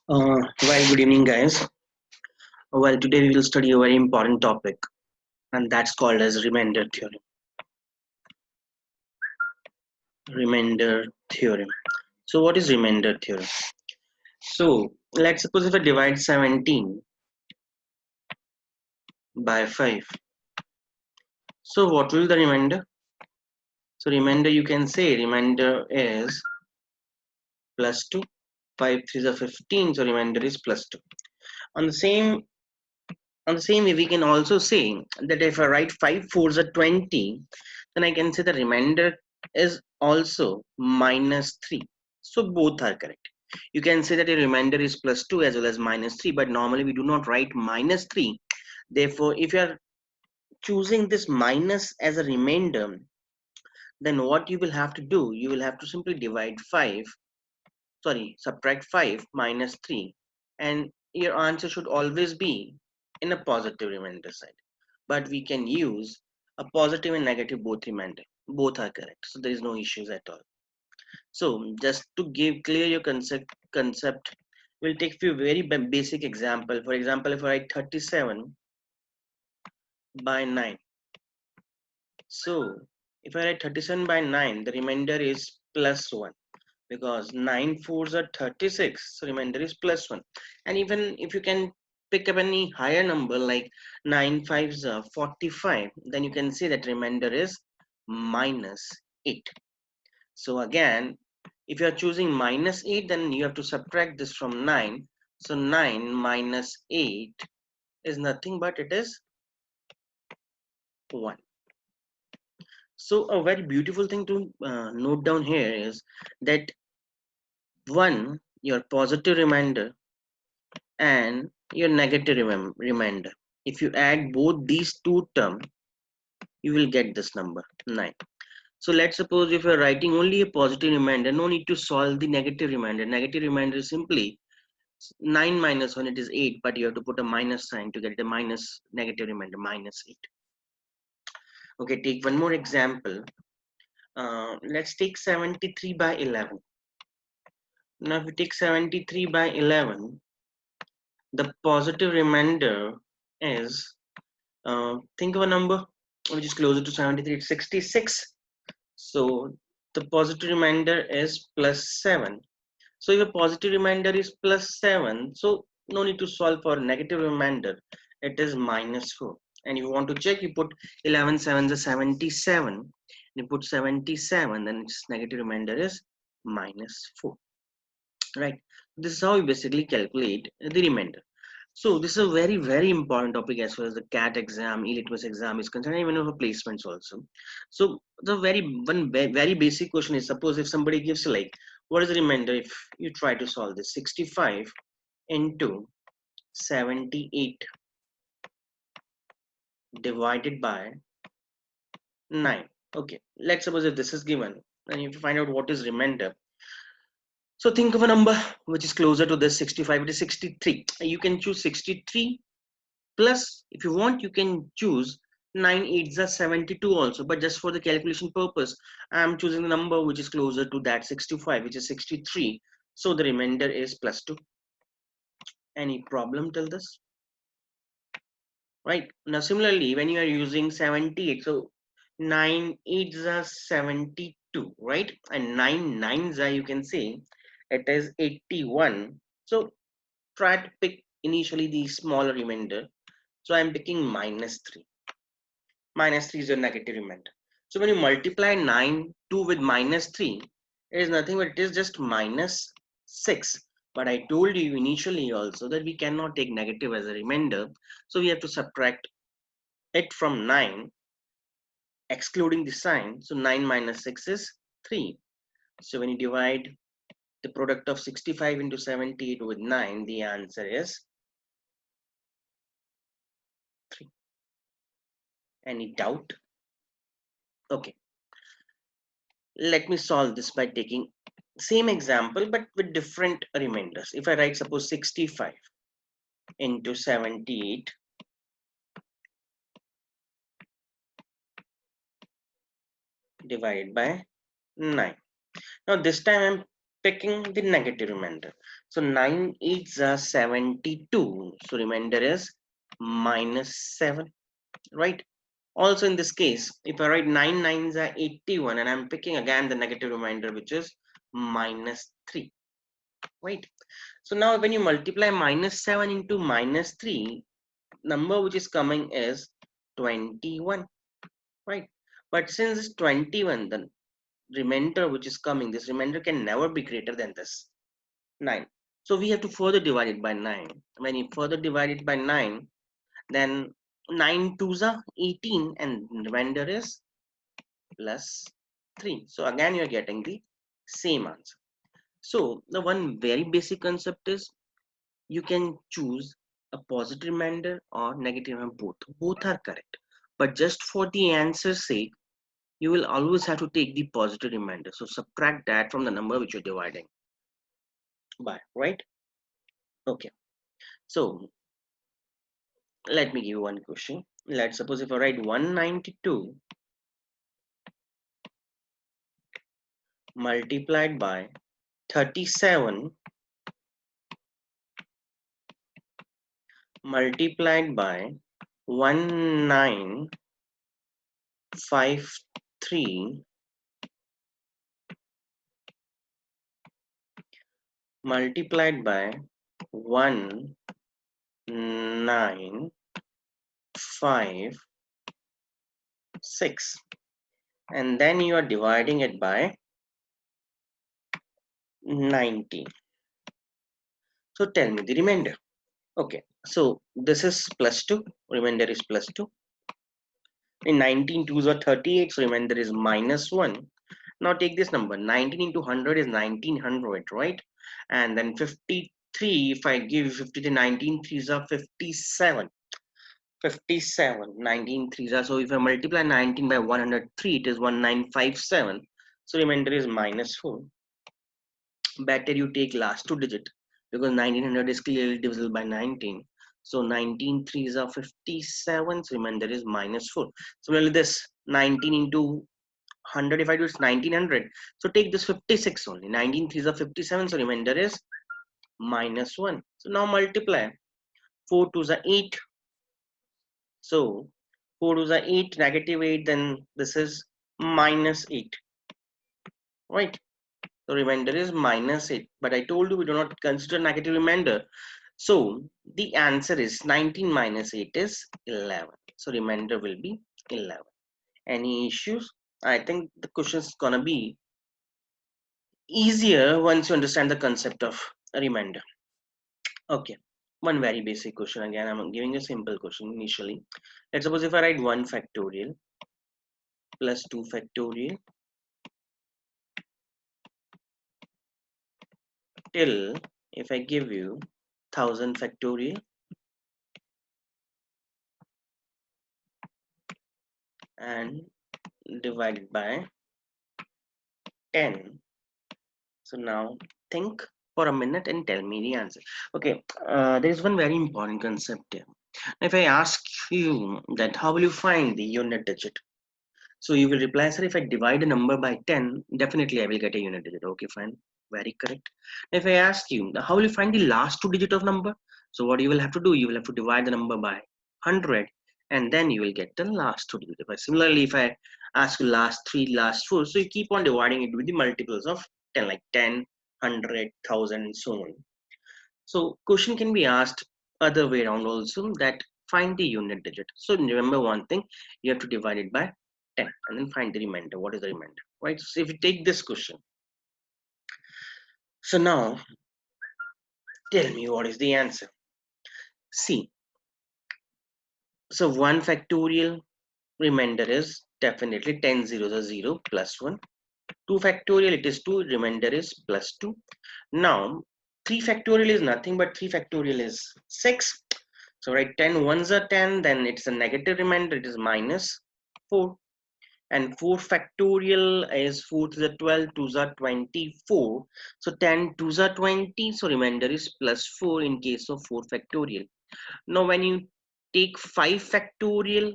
Good evening, guys. Today we will study a very important topic, and that's called as remainder theorem. Remainder theorem. So, what is remainder theorem? So, let's suppose if I divide 17 by 5. So, what will the remainder? So, remainder you can say remainder is plus 2. 5 3 is 15, so remainder is plus 2. On the same on the same way, we can also say that if I write 5 4s are 20, then I can say the remainder is also minus 3. So both are correct. You can say that a remainder is plus 2 as well as minus 3, but normally we do not write minus 3. Therefore, if you are choosing this minus as a remainder, then what you will have to do, you will have to simply subtract 5 minus 3, and your answer should always be in a positive remainder side. But we can use a positive and negative both remainder. Both are correct, so there is no issues at all. So just to give clear your concept, we'll take few very basic example. For example, if I write 37 by 9. So if I write 37 by 9, the remainder is plus 1, because 9 fours are 36, so remainder is plus 1. And even if you can pick up any higher number like 9 fives are 45, then you can say that remainder is minus 8. So again, if you are choosing minus 8, then you have to subtract this from 9. So 9 minus 8 is nothing but it is 1. So a very beautiful thing to note down here is that 1, your positive remainder, and your negative remainder. If you add both these two terms, you will get this number 9. So let's suppose if you're writing only a positive remainder, no need to solve the negative remainder. Negative remainder is simply 9 minus 1, it is 8, but you have to put a minus sign to get the minus negative remainder, minus 8. Okay, take one more example. Let's take 73 by 11. Now if you take 73 by 11, the positive remainder is, think of a number which is closer to 73, it's 66. So the positive remainder is plus 7. So if a positive remainder is plus 7, so no need to solve for negative remainder. It is minus 4. And if you want to check, you put 11 sevens are 77. You put 77, then its negative remainder is minus 4. Right? This is how we basically calculate the remainder. So this is a very, very important topic as far as the CAT exam, e-litmus exam is concerned, even over placements also. So the very basic question is, suppose if somebody gives like, what is the remainder if you try to solve this? 65 into 78 divided by 9. Okay, let's suppose if this is given, then you have to find out what is remainder. So think of a number which is closer to this 65, it is 63. You can choose 63. Plus, if you want, you can choose 9 8s are 72 also, but just for the calculation purpose, I am choosing the number which is closer to that 65, which is 63. So the remainder is plus 2. Any problem till this? Right. Now, similarly, when you are using 78, so 9 8s are 72, right? And 9 9s are, you can say, it is 81. So try to pick initially the smaller remainder. So I'm picking minus 3. Minus 3 is your negative remainder. So when you multiply 2 with minus 3, it is nothing but it is just minus 6. But I told you initially also that we cannot take negative as a remainder. So we have to subtract it from 9, excluding the sign. So 9 minus 6 is 3. So when you divide the product of 65 into 78 with 9, the answer is 3. Any doubt? Okay. Let me solve this by taking same example but with different remainders. If I write suppose 65 into 78 divided by 9. Now this time I'm picking the negative remainder. So 9 8s are 72. So remainder is -7, right? Also in this case, if I write 9 9s are 81 and I'm picking again the negative remainder, which is -3, right? So now when you multiply -7 into -3, number which is coming is 21, right? But since it's 21, the remainder which is coming, this remainder can never be greater than this 9. So we have to further divide it by 9. When you further divide it by 9, then 9 twos are 18 and remainder is plus 3. So again you are getting the same answer. So the one very basic concept is you can choose a positive remainder or negative remainder, both are correct, but just for the answer's sake you will always have to take the positive remainder, so subtract that from the number which you're dividing by, right? Okay, so let me give you one question. Let's suppose if I write 192 multiplied by 37 multiplied by 1953 multiplied by 1956, and then you are dividing it by 90. So tell me the remainder. Okay, so this is plus 2, remainder is plus 2. In 19 twos are 38, so remainder is -1. Now take this number, 19 into 100 is 1900, right? And then 53, if I give 53, 19 threes are 57. 57, 19 threes are, so if I multiply 19 by 103, it is 1957. So remainder is -4. Better you take last two digit because 1900 is clearly divisible by 19. So 19 threes are 57. So remainder is -4. Similarly, this 19 into 100, if I do it's 1900. So take this 56 only. 19 threes are 57. So remainder is -1. So now multiply. 4 twos are 8. So 4 twos are 8, -8. Then this is -8, right? The remainder is -8. But I told you we do not consider negative remainder. So the answer is 19 minus 8 is 11. So remainder will be 11. Any issues? I think the question is gonna be easier once you understand the concept of a remainder. Okay. One very basic question. Again, I'm giving a simple question initially. Let's suppose if I write 1 factorial plus 2 factorial till if I give you 1000 factorial and divided by 10. So now think for a minute and tell me the answer. Okay, there is one very important concept here. If I ask you that how will you find the unit digit? So you will reply, sir, if I divide a number by 10, definitely I will get a unit digit. Okay, fine. Very correct. If I ask you, how will you find the last two digit of number? So what you will have to do, you will have to divide the number by 100 and then you will get the last two digit. Similarly, if I ask you last three, last four, so you keep on dividing it with the multiples of 10, like 10, 100, 1000, and so on. So question can be asked other way around also, that find the unit digit. So remember one thing, you have to divide it by 10 and then find the remainder. What is the remainder, right? So if you take this question, so now tell me what is the answer. See, so 1 factorial remainder is definitely 10 zeros are 0 plus 1. 2 factorial, it is 2, remainder is plus 2. Now 3 factorial is nothing but 3 factorial is 6. So right, 10 ones are 10, then it's a negative remainder, it is -4. And 4 factorial is 4 to the 12, 2s are 24. So 10 2s are 20, so remainder is +4 in case of 4 factorial. Now when you take 5 factorial,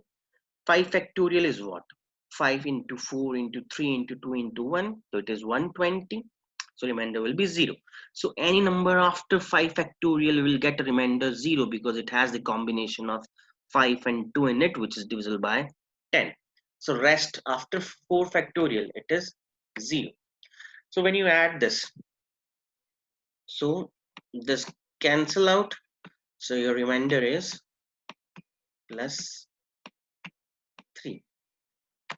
5 factorial is what? 5 into 4 into 3 into 2 into 1, so it is 120. So remainder will be 0. So any number after 5 factorial will get a remainder 0 because it has the combination of 5 and 2 in it, which is divisible by 10. So rest after 4 factorial, it is 0. So when you add this, so this cancel out. So your remainder is plus 3.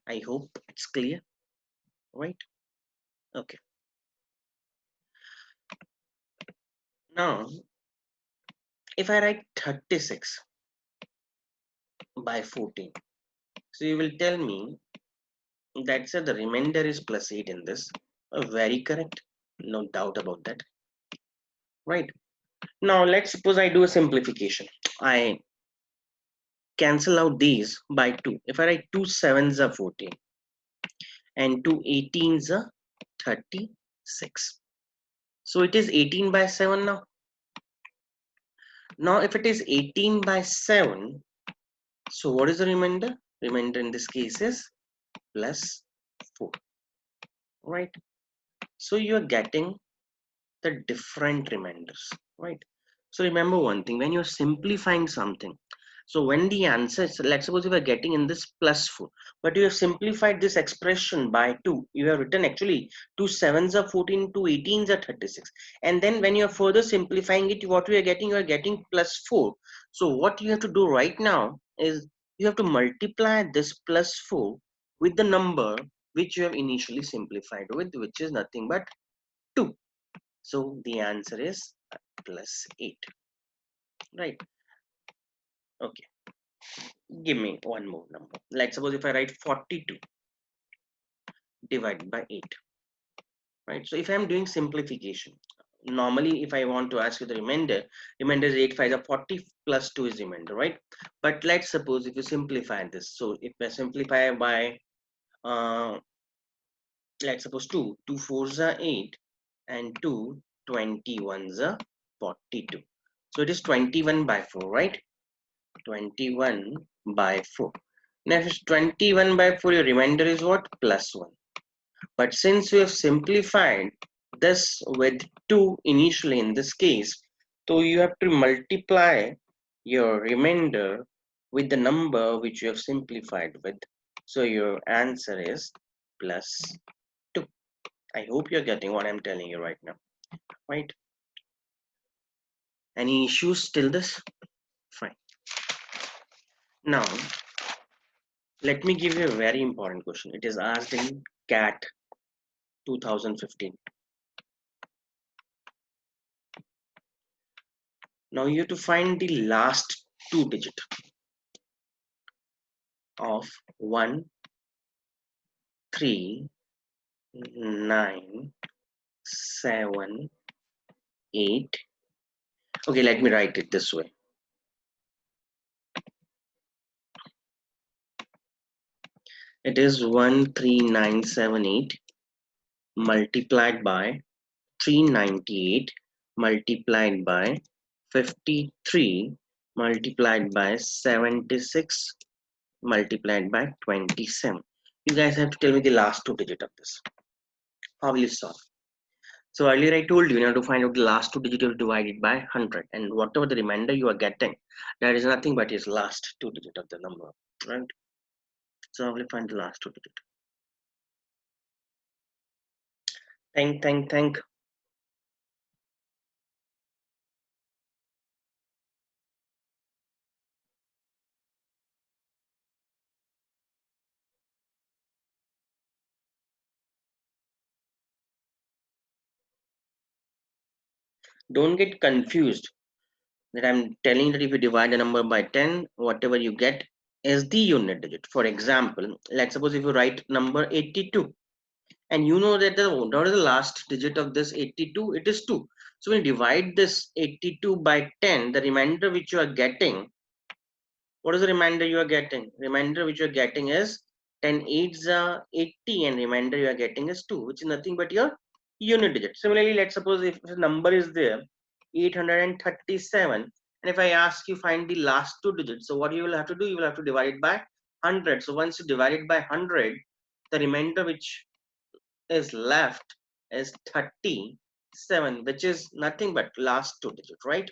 I hope it's clear, right? Okay. Now, if I write 36 by 14, so you will tell me that the remainder is plus 8 in this. Very correct. No doubt about that. Right. Now, let's suppose I do a simplification. I cancel out these by 2. If I write 2 sevens are 14 and 2 18s are 36. So it is 18 by 7 now. Now, if it is 18 by 7, so what is the remainder? Remainder in this case is plus 4. Right. So you are getting the different remainders, right? So remember one thing, when you're simplifying something, so when the answer is, let's suppose if you're getting in this plus 4, but you have simplified this expression by 2, you have written actually 2 sevens are 14, 2 18s are 36, and then when you're further simplifying it, what we are getting, you are getting plus 4. So what you have to do right now is you have to multiply this plus 4 with the number which you have initially simplified with, which is nothing but 2. So the answer is plus 8, right? Okay, give me one more number. Like suppose if I write 42 divided by 8, right? So if I'm doing simplification, normally if I want to ask you the remainder is 8 5 are 40 plus 2 is remainder, right? But let's suppose if you simplify this, so if I simplify by let's suppose 2 fours are 8 and 2 21s are 42. So it is 21 by 4, right? 21 by 4. Now if it's 21 by 4, your remainder is what? Plus 1. But since we have simplified this with 2 initially in this case, so you have to multiply your remainder with the number which you have simplified with. So your answer is plus 2. I hope you're getting what I'm telling you right now, right? Any issues till this? Fine. Now, let me give you a very important question. It is asked in CAT 2015. Now you have to find the last 2 digit of 1, 3, 9, 7, 8. Okay, let me write it this way. It is 13978 multiplied by 398 multiplied by 53 multiplied by 76 multiplied by 27. You guys have to tell me the last 2 digits of this. How will you solve? So earlier I told you, you have to find out the last 2 digits divided by 100, and whatever the remainder you are getting, that is nothing but its last 2 digits of the number, right? So I will find the last 2 digits. Think. Don't get confused that I'm telling that if you divide a number by 10, whatever you get is the unit digit. For example, let's suppose if you write number 82, and you know that what is the last digit of this 82? It is 2. So when you divide this 82 by 10, the remainder which you are getting, what is the remainder you are getting? Remainder which you are getting is 10 8s are 80, and remainder you are getting is 2, which is nothing but your unit digit. Similarly, let's suppose if the number is there 837, and if I ask you find the last 2 digits, so what you will have to do, you will have to divide it by 100. So once you divide it by 100, the remainder which is left is 37, which is nothing but last two digits, right?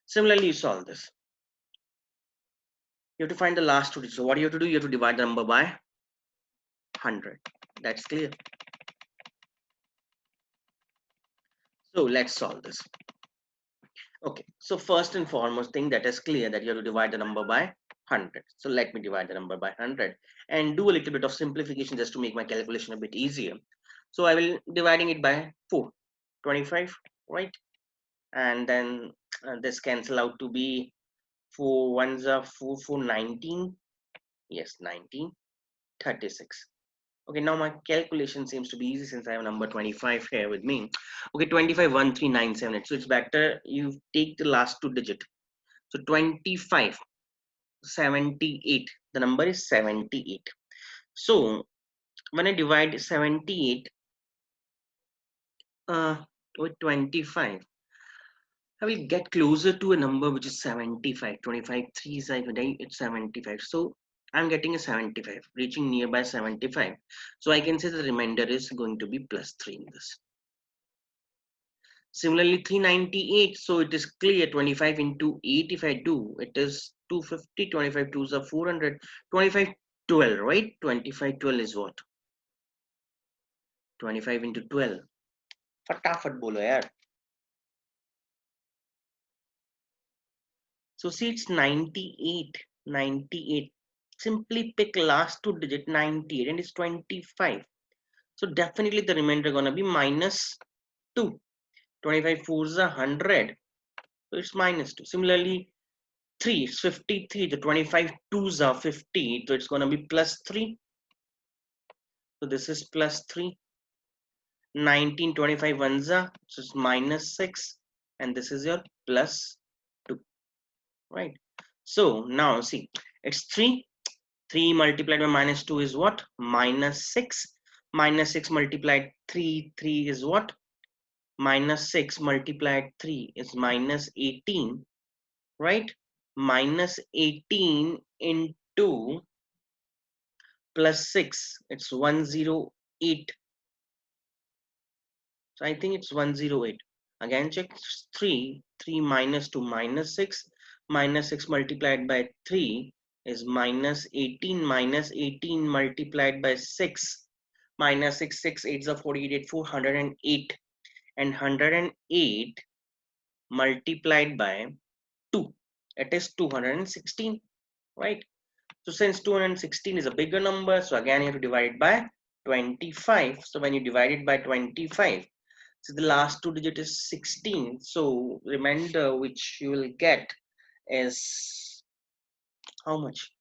Similarly, you solve this. You have to find the last two digits. So what you have to do, you have to divide the number by 100. That's clear. So let's solve this. Okay, so first and foremost thing that is clear that you have to divide the number by 100. So let me divide the number by 100 and do a little bit of simplification just to make my calculation a bit easier. So I will dividing it by 4, 25, right? And then this cancel out to be 4 ones are 4, 4, 19. Yes, 19, 36. Okay, now my calculation seems to be easy since I have number 25 here with me. Okay, 25, 13978. So it's better you take the last two digit. So 25, 78. The number is 78. So when I divide 78 with 25, I will get closer to a number which is 75. 25, 3 is like it's 75. So I'm getting a 75, reaching nearby 75. So I can say the remainder is going to be plus 3 in this. Similarly, 398. So it is clear 25 into 8. If I do, it is 250. 25 2s are 400. 25 12, right? 25 12 is what? 25 into 12. फटाफट बोलो यार. So see, it's 98. 98. Simply pick last two digit 98 and it's 25. So definitely the remainder gonna be minus 2. 25 4s are 100. So it's minus 2. Similarly, 3 is 53. The 25 2s are 50. So it's gonna be plus 3. So this is plus 3. 19 25 ones are, so it's minus 6. And this is your plus 2. Right? So now see, it's 3. 3 multiplied by minus 2 is what? Minus 6. Minus 6 multiplied 3. 3 is what? Minus 6 multiplied 3 is minus 18. Right? Minus 18 into plus 6. It's 108. So I think it's 108. Again check 3. 3 minus 2 minus 6. Minus 6 multiplied by 3 is minus 18. Minus 18 multiplied by 6. Minus 6. 6 8s are 48. 408. And 108 multiplied by 2. It is 216. Right? So since 216 is a bigger number, so again you have to divide it by 25. So when you divide it by 25, so the last two digit is 16. So remainder which you will get is how much?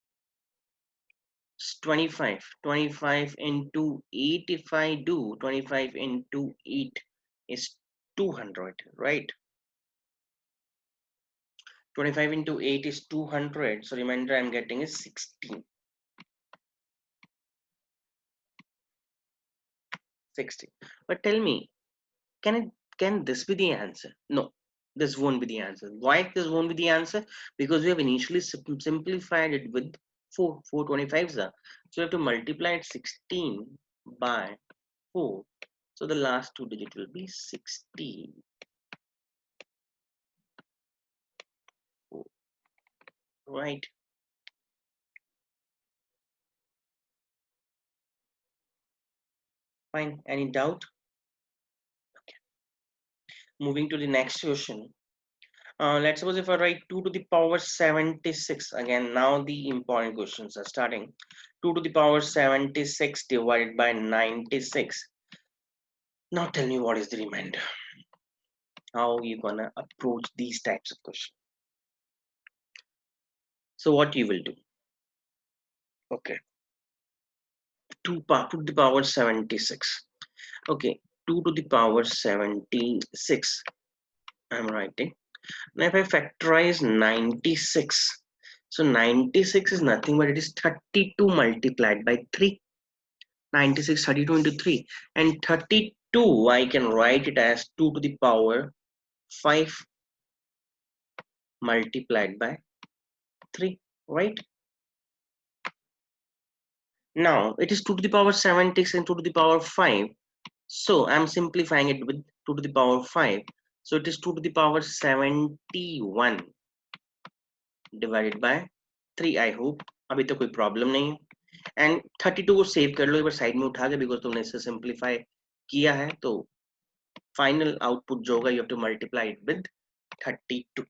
It's 25. 25 into 8 if I do. 25 into 8 is 200, right? 25 into 8 is 200. So remainder I'm getting is 16. 16. But tell me, can this be the answer? No, this won't be the answer. Why this won't be the answer? Because we have initially simplified it with 4 425s are. So you have to multiply it 16 by 4. So the last two digit will be 60. Right? Fine. Any doubt? Moving to the next question. Let's suppose if I write 2 to the power 76. Again, now the important questions are starting. 2 to the power 76 divided by 96. Now tell me what is the remainder. How are you gonna approach these types of questions? So what you will do? Okay, 2 to the power 76. Okay, 2 to the power 76. I'm writing. Now if I factorize 96, so 96 is nothing but it is 32 multiplied by 3. 96, 32 into 3. And 32, I can write it as 2 to the power 5 multiplied by 3, right? Now it is 2 to the power 76 and 2 to the power 5. So I'm simplifying it with 2 to the power 5. So it is 2 to the power 71 divided by 3. I hope अभी तो कोई problem नहीं है and 32 को save कर लो एक बार side में उठा के बिकॉज तुमने इसे सिंप्लीफाई किया है तो फाइनल आउटपुट जो होगा you have to multiply it with 32.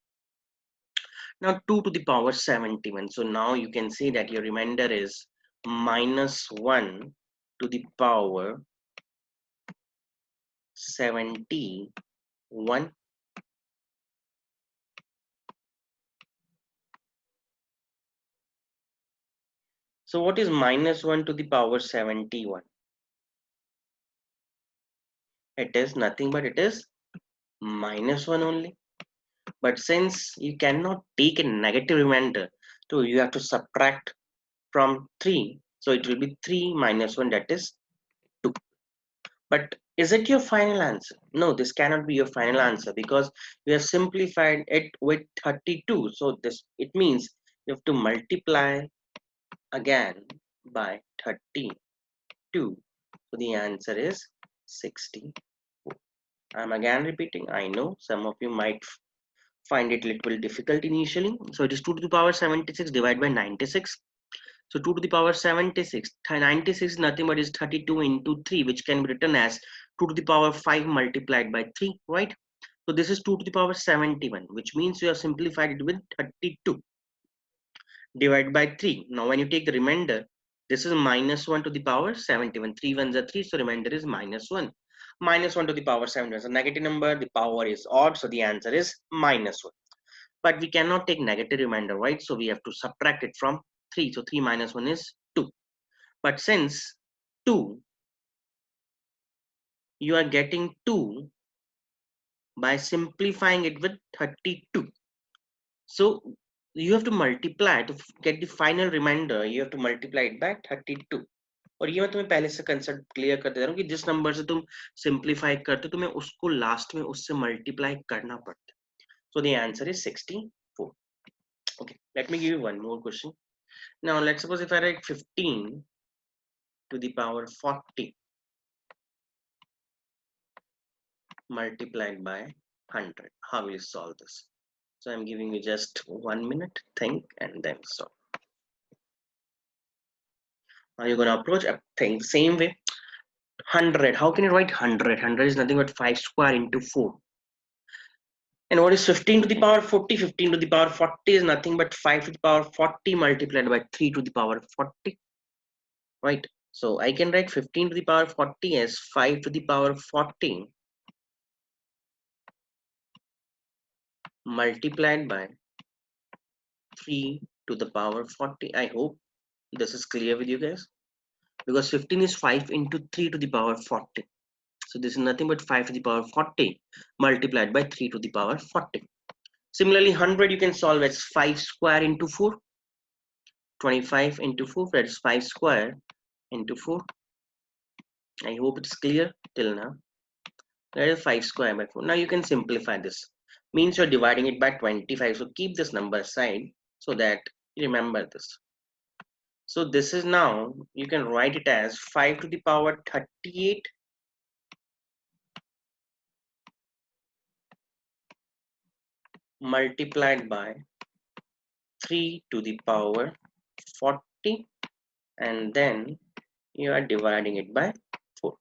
Now 2 to the power 71. So now you can see that your remainder is minus 1 to the power 71. So what is minus 1 to the power 71? It is nothing but it is minus 1 only. But since you cannot take a negative remainder, so you have to subtract from 3. So it will be 3 minus 1, that is 2. But is it your final answer? No, this cannot be your final answer because we have simplified it with 32. So this it means you have to multiply again by 32. So the answer is 60. I'm again repeating. I know some of you might find it a little difficult initially. So it is 2 to the power 76 divided by 96. So 2 to the power 76. 96 is nothing but is 32 into 3, which can be written as 2 to the power 5 multiplied by 3, right? So this is 2 to the power 71, which means you have simplified it with 32 divided by 3. Now when you take the remainder, this is minus 1 to the power 71. 3 ones are 3, so remainder is minus 1. Minus 1 to the power 7 is a negative number, the power is odd, so the answer is minus 1. But we cannot take negative remainder, right? So we have to subtract it from 3. So 3 minus 1 is 2. But since 2, you are getting 2 by simplifying it with 32. So you have to multiply to get the final remainder. You have to multiply it by 32. और ये मैं तुम्हें पहले से concept clear कर दे रहा हूँ कि जिस नंबर से तुम सिंप्लीफाई करते हो तुम्हें उसको लास्ट में उससे मल्टीप्लाई करना पड़ता है. So the answer is 64. Okay, let me give you one more question. Now let's suppose if I write 15 to the power 40 multiplied by 100. How will you solve this? So I'm giving you just 1 minute, think and then solve. Now you're going to approach a thing same way. 100. How can you write 100? 100 is nothing but 5 square into 4. And what is 15 to the power 40? 15 to the power 40 is nothing but 5 to the power 40 multiplied by 3 to the power 40. Right? So I can write 15 to the power 40 as 5 to the power 40 multiplied by 3 to the power 40. I hope this is clear with you guys. Because 15 is 5 into 3 to the power 40. So this is nothing but 5 to the power 40 multiplied by 3 to the power 40. Similarly, 100 you can solve as 5 square into 4. 25 into 4, that is 5 square into 4. I hope it's clear till now. That is 5 square by 4. Now you can simplify this. Means you're dividing it by 25. So keep this number aside so that you remember this. So this is now, you can write it as 5 to the power 38 multiplied by 3 to the power 40 and then you are dividing it by 4.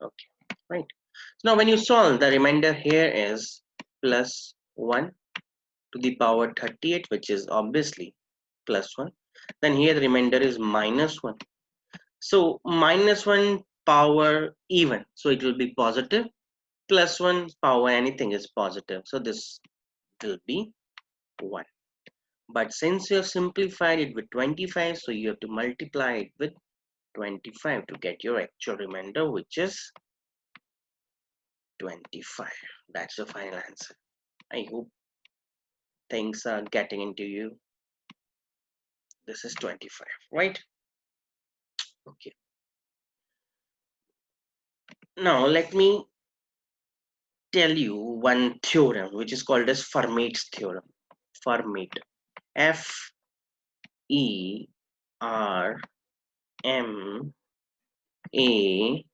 Okay, right. So now when you solve, the remainder here is plus 1 to the power 38, which is obviously plus 1. Then here the remainder is minus 1. So minus 1 power even, so it will be positive. Plus 1 power anything is positive, so this will be 1. But since you have simplified it with 25, so you have to multiply it with 25 to get your actual remainder, which is 25. That's the final answer. I hope things are getting into you. This is 25, right? Okay. Now let me tell you one theorem which is called as Fermat's theorem. Fermat. F E R M A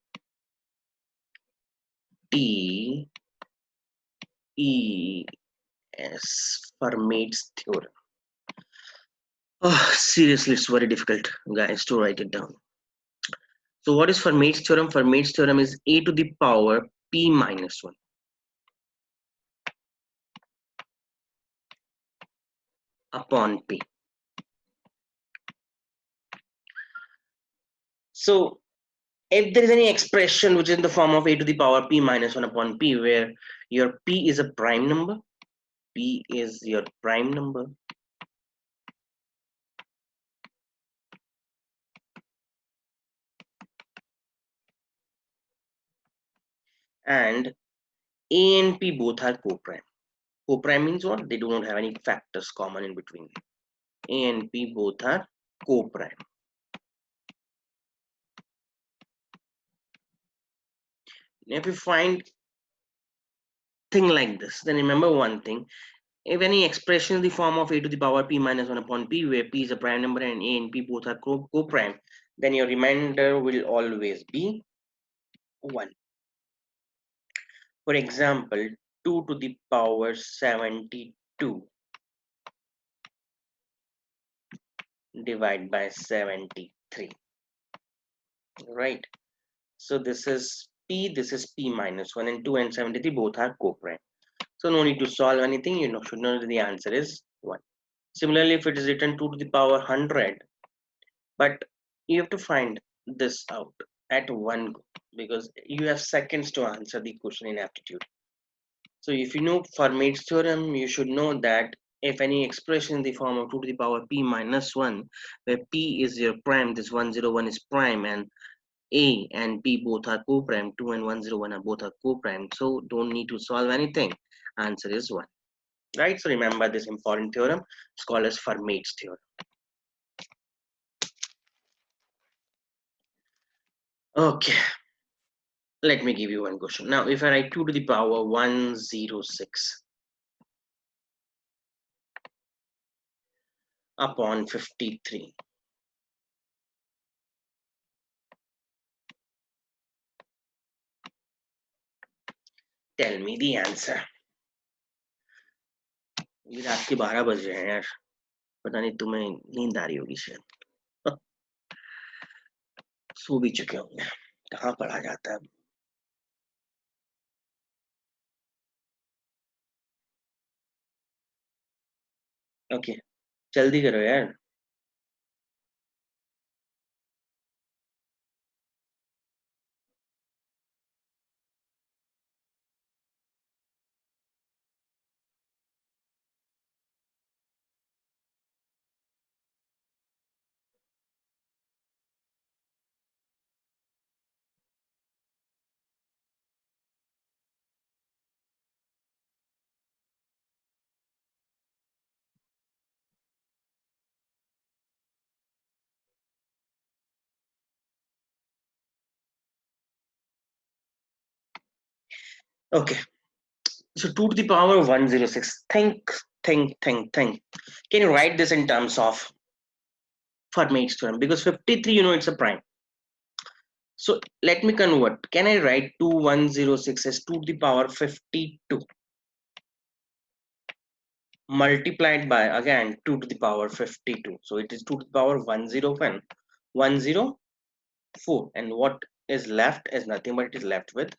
T E S, Fermat's theorem. Oh, seriously, it's very difficult, guys, to write it down. So what is Fermat's theorem? Fermat's theorem is a to the power p minus 1 upon p. So if there is any expression which is in the form of a to the power p minus 1 upon p, where your p is a prime number, p is your prime number, and a and p both are co-prime. Co-prime means what? They do not have any factors common in between. A and p both are co-prime. If you find thing like this, then remember one thing. If any expression in the form of a to the power p minus 1 upon p, where p is a prime number and a and p both are co-prime, then your remainder will always be 1. For example, 2 to the power 72 divided by 73, right? So this is p, this is p minus 1, and 2 and 73 both are co-prime. So no need to solve anything, you know, should know that the answer is 1. Similarly, if it is written 2 to the power 100, but you have to find this out at one go, because you have seconds to answer the question in aptitude. So if you know Fermat's theorem, you should know that if any expression in the form of 2 to the power p minus 1, where p is your prime, this 101 is prime, and a and p both are co-prime, 2 and 101 are both are co-prime, so don't need to solve anything. Answer is 1. Right? So remember this important theorem. It's called as Fermat's theorem. Okay. Let me give you one question. Now, if I write 2 to the power 106 upon 53, tell me the answer. ये रात के 12 बज रहे हैं यार, पता नहीं तुम्हें नींद आ रही होगी शायद, सो भी चुके होंगे, कहाँ पढ़ा जाता है. ओके, जल्दी करो यार. Okay, so 2 to the power 106. Think. Can you write this in terms of Fermat's theorem? Because 53, you know, it's a prime. So let me convert. Can I write 2106 as 2 to the power 52 multiplied by, again, 2 to the power 52? So it is 2 to the power 104, and what is left is nothing but it is left with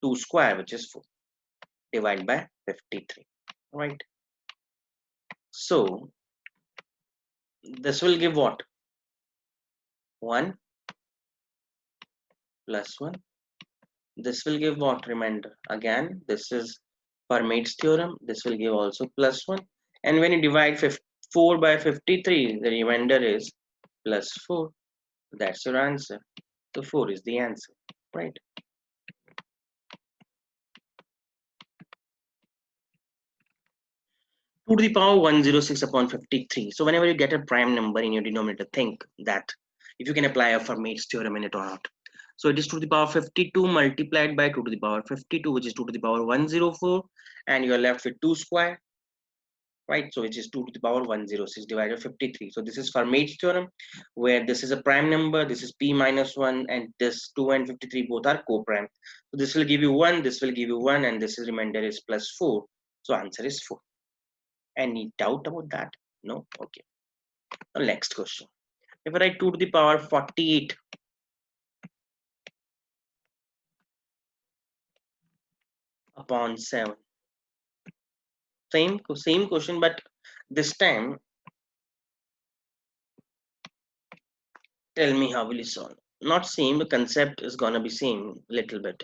2 square, which is 4, divided by 53, right? So this will give what? 1 plus 1. This will give what? Remainder. Again, this is Fermat's theorem. This will give also plus 1. And when you divide 4 by 53, the remainder is plus 4. That's your answer. So 4 is the answer, right? To the power 106 upon 53. So whenever you get a prime number in your denominator, think that if you can apply a Fermat's theorem in it or not. So it is 2 to the power 52 multiplied by 2 to the power 52, which is 2 to the power 104, and you are left with 2 square. right? So which is 2 to the power 106 divided by 53. So this is Fermat's theorem, where this is a prime number, this is p minus 1, and this 2 and 53 both are co-prime. So this will give you 1, this will give you 1, and this is remainder is plus 4. So answer is 4. Any doubt about that? No? Okay. Now next question. If I write 2 to the power 48 upon 7. Same question, but this time tell me how will you solve. Not same, the concept is gonna be same little bit.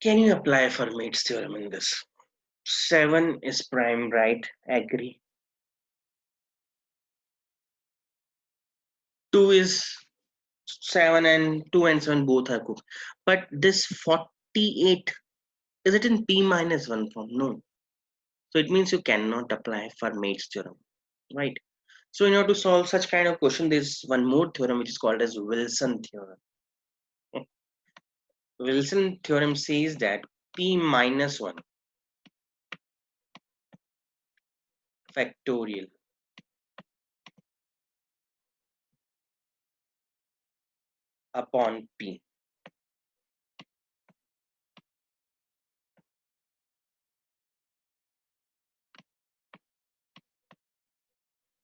Can you apply Fermat's theorem in this? 7 is prime, right? Agree. 2 is 7 and 2 and 7 both are good. But this 48, is it in p minus 1 form? No. So it means you cannot apply Fermat's theorem, right? So in order to solve such kind of question, there's one more theorem which is called as Wilson theorem. Wilson theorem says that p minus 1 factorial upon p,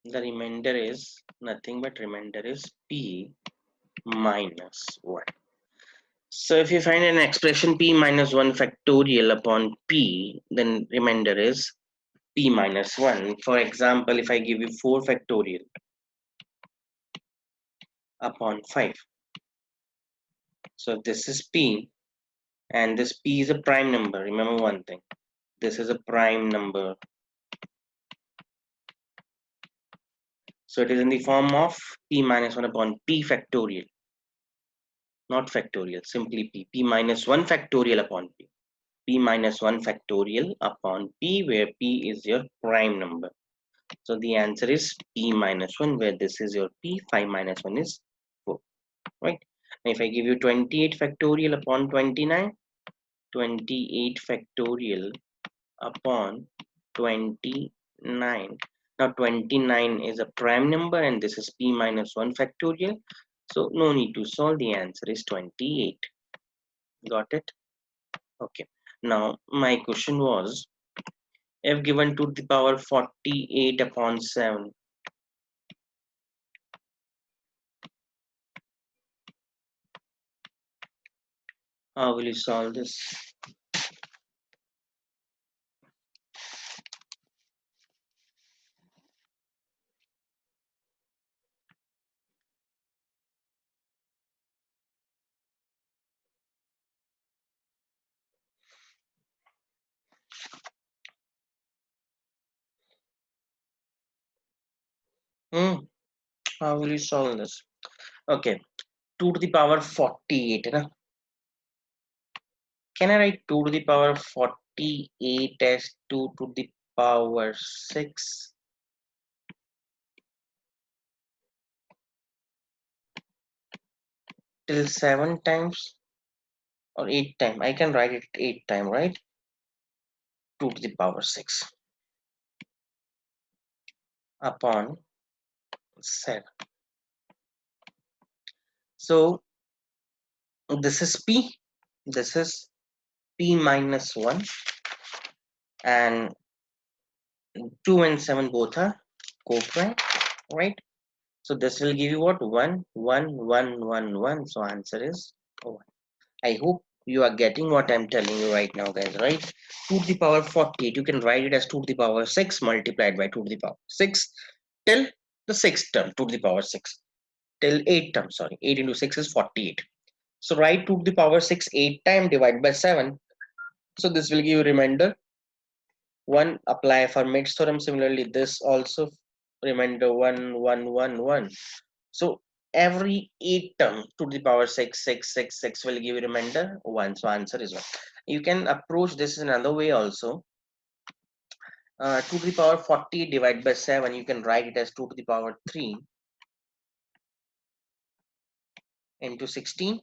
the remainder is nothing but remainder is p minus 1. So if you find an expression p minus 1 factorial upon p, then remainder is p minus 1. For example, if I give you 4 factorial upon 5, so this is p, and this p is a prime number. Remember one thing, this is a prime number. So it is in the form of p minus 1 upon p factorial, not factorial, simply p minus 1 factorial upon p. P minus 1 factorial upon p, where p is your prime number. So the answer is p minus 1, where this is your p, 5 minus 1 is 4, right? Now if I give you 28 factorial upon 29, 28 factorial upon 29. Now 29 is a prime number and this is p minus 1 factorial. So no need to solve, the answer is 28. Got it? Okay. Now my question was, if given to the power 48 upon 7, how will you solve this? How will you solve this? Okay, 2 to the power 48. Na? Can I write 2 to the power 48 as 2 to the power 6? Till 7 times or 8 times? I can write it 8 times, right? 2 to the power 6 upon 7. So this is p, this is p minus 1, and 2 and 7 both are co-prime, right? So this will give you what? 1, 1, 1, 1, 1. So answer is 1. I hope you are getting what I'm telling you right now, guys, right? 2 to the power 48, you can write it as 2 to the power 6 multiplied by 2 to the power 6 till the 6th term, 2 to the power 6, till 8th term, sorry, 8 into 6 is 48. So write 2 to the power 6 8 times, divide by 7. So this will give you remainder 1. Apply Fermat's theorem. Similarly, this also remainder 1, 1, 1, 1. So every 8 term to the power 6, 6, 6, 6 will give you remainder 1. So answer is 1. You can approach this in another way also. 2 to the power 40 divided by 7, you can write it as 2 to the power 3 into 16.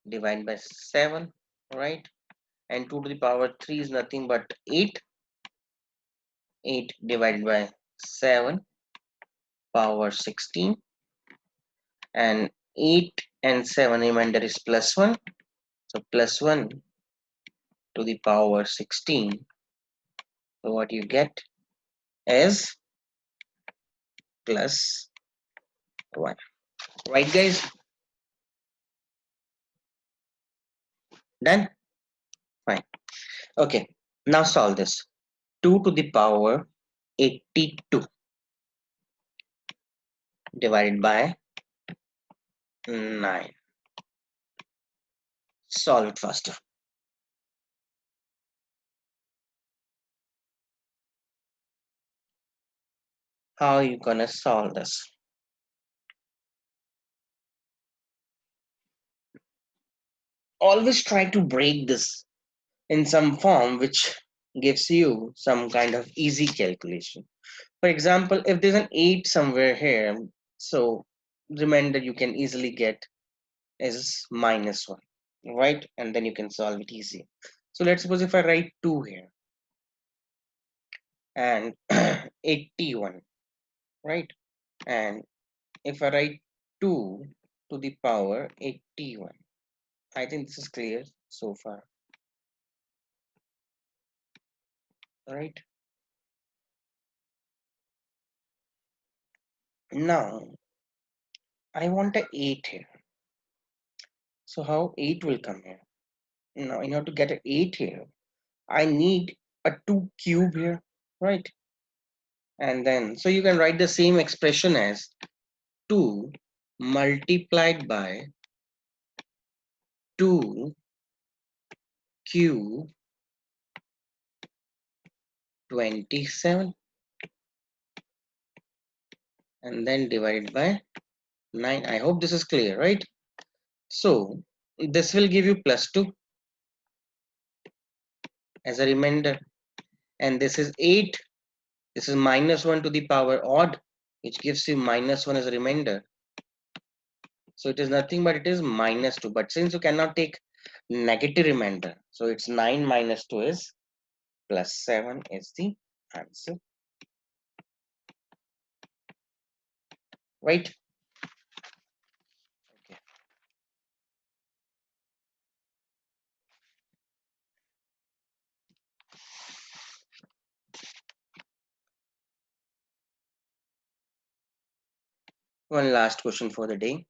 divide by 7, right? And 2 to the power 3 is nothing but 8. 8 divided by 7, power 16. And 8 and 7 remainder is plus 1. So plus 1 to the power 16. So what you get is plus 1. Right, guys? Done? Fine. Okay. Now solve this. 2 to the power 82 divided by 9. Solve it faster. How are you gonna solve this? Always try to break this in some form which gives you some kind of easy calculation. For example, if there's an 8 somewhere here, so remainder you can easily get is minus 1, right? And then you can solve it easy. So let's suppose if I write 2 here and 81, right? And if I write 2 to the power 81, I think this is clear so far, right? Now I want a 8 here. So how 8 will come here? Now in order to get an 8 here, I need a 2 cube here, right? And then, so you can write the same expression as 2 multiplied by 2 cube 27 and then divided by 9. I hope this is clear, right? So this will give you plus 2 as a remainder, and this is 8. This is minus 1 to the power odd, which gives you minus 1 as a remainder. So it is nothing but it is minus 2. But since you cannot take negative remainder, so it's 9 minus 2 is plus 7 is the answer. Right? Okay. One last question for the day.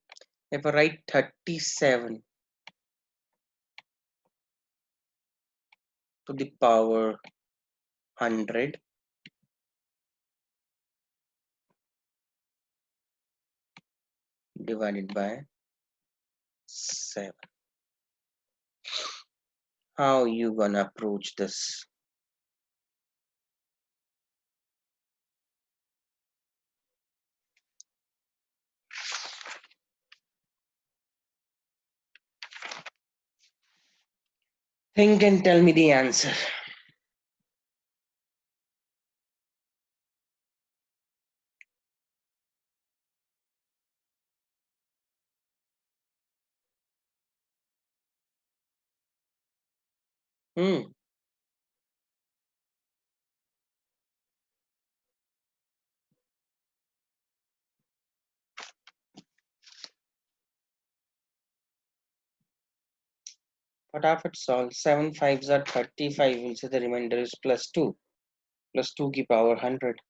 If I write 37 to the power 100 divided by 7, how you gonna approach this? Think and tell me the answer. Fatafat solve. 7 5s are 35. We'll say the remainder is plus 2. Plus 2 की power 100.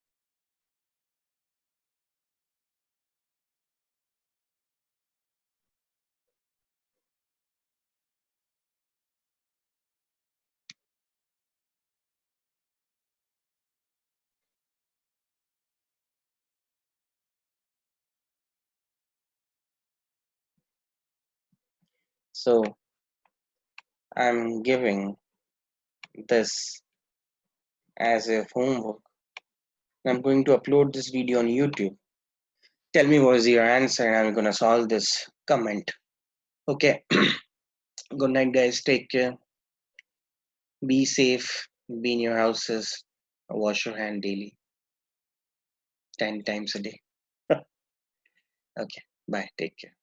So I'm giving this as a homework. I'm going to upload this video on YouTube. Tell me what is your answer and I'm gonna solve this comment. Okay. Good night, guys. Take care. Be safe. Be in your houses. Wash your hand daily, 10 times a day. Okay. Bye. Take care.